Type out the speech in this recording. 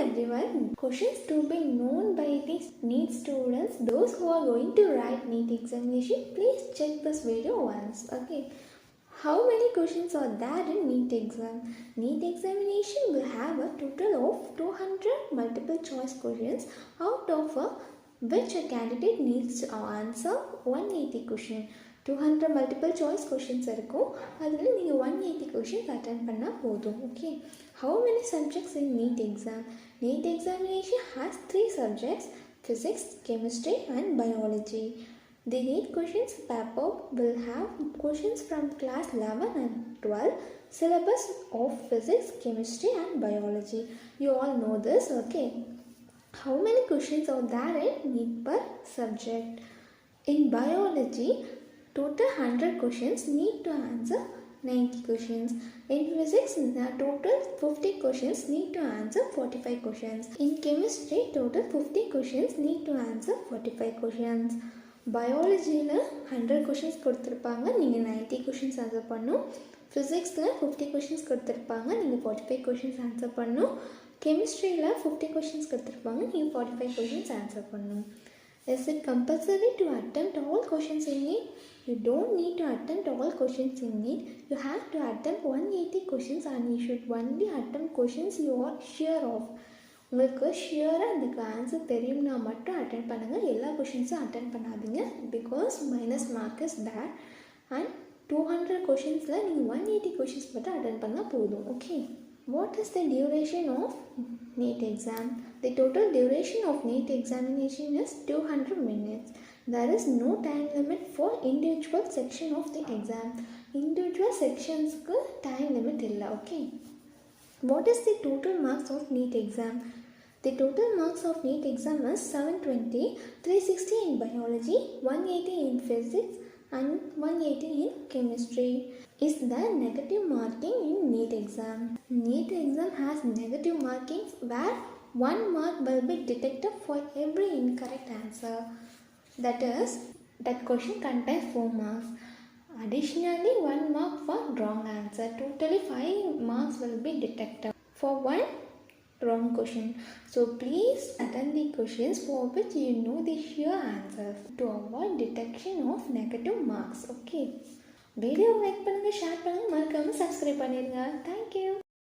everyone. Questions to be known by these NEET students, those who are going to write NEET examination, please check this video once. Okay. How many questions are there in NEET exam? NEET examination will have a total of 200 multiple choice questions, out of which a candidate needs to answer 180 question. 200 multiple choice questions இருக்கும் அதில் நீங்கள் 180 questions attend பண்ணால் போதும். Okay. How many subjects in NEET exam? NEET examination has 3 subjects: physics, chemistry and biology. The NEET questions paper will have questions from class 11 and 12, syllabus of physics, chemistry and biology. You all know this, okay? How many questions are there in NEET per subject? In biology, total 100 questions, need to answer 90 questions. In physics, total 50 questions, need to answer 45 questions. In chemistry, total 50 questions, need to answer 45 questions. பயாலஜியில் 100 questions கொடுத்துருப்பாங்க, நீங்கள் 90 questions answer பண்ணணும். ஃபிசிக்ஸில் 50 questions கொடுத்துருப்பாங்க, நீங்கள் 45 questions answer பண்ணணும். கெமிஸ்ட்ரியில் 50 questions கொடுத்துருப்பாங்க, நீங்கள் 45 questions answer பண்ணணும். Is it compulsory to attempt all questions in NEET? You don't need to attempt all questions in NEET. You have to attempt 180 questions and you should only attempt questions you are sure of. உங்களுக்கு ஷியராக அதுக்கு answer தெரியும்னா மட்டும் attend பண்ணுங்கள், எல்லா கொஷின்ஸும் attend பண்ணாதீங்க. Because minus mark is there. And 200 கொஷின்ஸில் நீங்கள் 180 கொஷின்ஸ் மட்டும் அட்டென்ட் பண்ணால் போதும். Okay. What is the duration of NEET exam? The total duration of NEET examination is 200 minutes. There is no time limit for individual section of the exam. Individual sectionsக்கு time limit இல்லை. Okay. What is the total marks of NEET exam? The total marks of NEET exam is 720, 360 in biology, 180 in physics and 180 in chemistry. Is there negative marking in NEET exam? NEET exam has negative markings where 1 mark will be detected for every incorrect answer. That is, that question contains 4 marks. Additionally, 1 mark for wrong answer. Totally 5 marks will be detected for 1 wrong question. So please attend the questions for which you know the sure answers to avoid detection of negative marks. Okay. Video like பண்ணுங்க, share பண்ணுங்க, மறக்காம subscribe பண்ணிருங்க. Thank you.